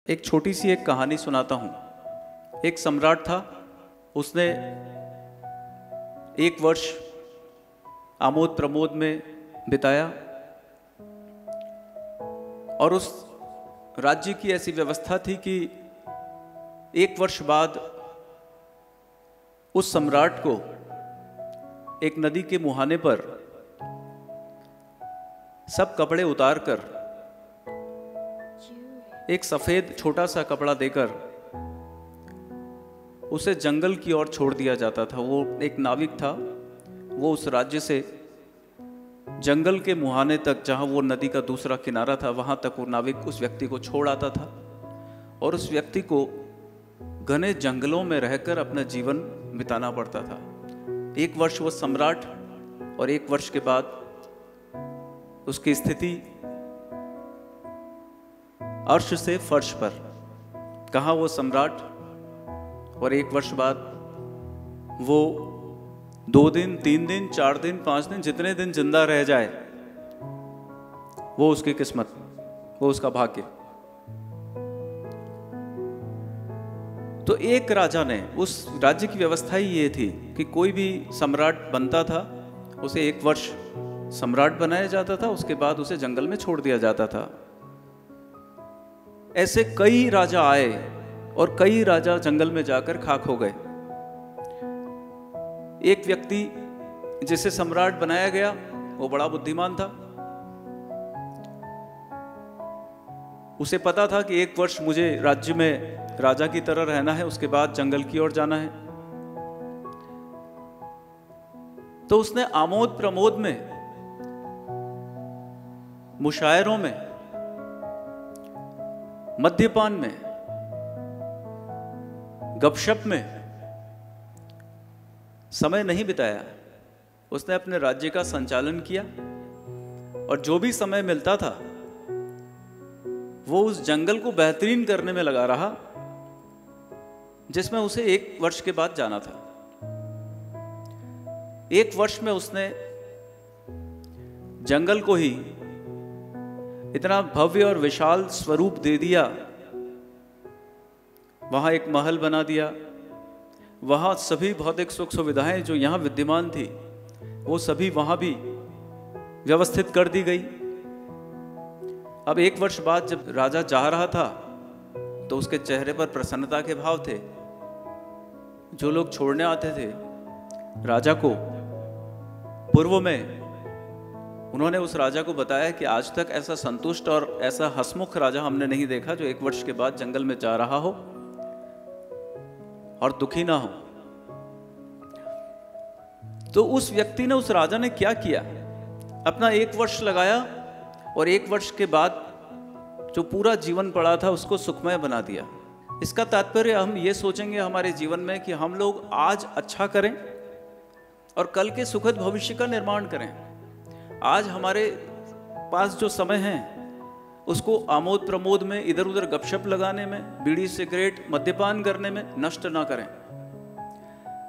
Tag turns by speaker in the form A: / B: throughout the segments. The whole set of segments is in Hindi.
A: एक छोटी सी एक कहानी सुनाता हूँ। एक सम्राट था, उसने एक वर्ष आमोद प्रमोद में बिताया और उस राज्य की ऐसी व्यवस्था थी कि एक वर्ष बाद उस सम्राट को एक नदी के मुहाने पर सब कपड़े उतारकर एक सफेद छोटा सा कपड़ा देकर उसे जंगल की ओर छोड़ दिया जाता था। वो एक नाविक था, वो उस राज्य से जंगल के मुहाने तक, जहां वो नदी का दूसरा किनारा था, वहां तक वो नाविक उस व्यक्ति को छोड़ आता था और उस व्यक्ति को घने जंगलों में रहकर अपना जीवन बिताना पड़ता था। एक वर्ष वो सम्राट और एक वर्ष के बाद उसकी स्थिति अर्श से फर्श पर। कहाँ वो सम्राट और एक वर्ष बाद वो 2 दिन 3 दिन 4 दिन 5 दिन जितने दिन जिंदा रह जाए वो उसकी किस्मत, वो उसका भाग्य। तो एक राजा ने, उस राज्य की व्यवस्था ही ये थी कि कोई भी सम्राट बनता था उसे एक वर्ष सम्राट बनाया जाता था, उसके बाद उसे जंगल में छोड़ दिया जाता था। ऐसे कई राजा आए और कई राजा जंगल में जाकर खाक हो गए। एक व्यक्ति जिसे सम्राट बनाया गया वो बड़ा बुद्धिमान था। उसे पता था कि एक वर्ष मुझे राज्य में राजा की तरह रहना है, उसके बाद जंगल की ओर जाना है। तो उसने आमोद प्रमोद में, मुशायरों में, मद्यपान में, गपशप में समय नहीं बिताया। उसने अपने राज्य का संचालन किया और जो भी समय मिलता था वो उस जंगल को बेहतरीन करने में लगा रहा जिसमें उसे एक वर्ष के बाद जाना था। एक वर्ष में उसने जंगल को ही इतना भव्य और विशाल स्वरूप दे दिया। वहां एक महल बना दिया, वहां सभी भौतिक सुख सुविधाएं जो यहां विद्यमान थी वो सभी वहां भी व्यवस्थित कर दी गई। अब एक वर्ष बाद जब राजा जा रहा था तो उसके चेहरे पर प्रसन्नता के भाव थे। जो लोग छोड़ने आते थे राजा को, पूर्व में उन्होंने उस राजा को बताया कि आज तक ऐसा संतुष्ट और ऐसा हंसमुख राजा हमने नहीं देखा जो एक वर्ष के बाद जंगल में जा रहा हो और दुखी ना हो। तो उस व्यक्ति ने, उस राजा ने क्या किया, अपना एक वर्ष लगाया और एक वर्ष के बाद जो पूरा जीवन पड़ा था उसको सुखमय बना दिया। इसका तात्पर्य हम ये सोचेंगे हमारे जीवन में कि हम लोग आज अच्छा करें और कल के सुखद भविष्य का निर्माण करें। आज हमारे पास जो समय है उसको आमोद प्रमोद में, इधर उधर गपशप लगाने में, बीड़ी सिगरेट मद्यपान करने में नष्ट ना करें।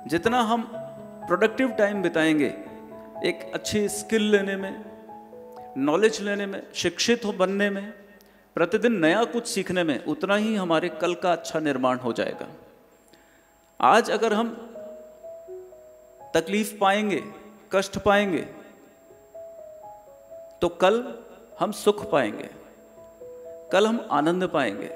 A: जितना हम प्रोडक्टिव टाइम बिताएंगे एक अच्छी स्किल लेने में, नॉलेज लेने में, शिक्षित बनने में, प्रतिदिन नया कुछ सीखने में, उतना ही हमारे कल का अच्छा निर्माण हो जाएगा। आज अगर हम तकलीफ पाएंगे, कष्ट पाएंगे, तो कल हम सुख पाएंगे, कल हम आनंद पाएंगे।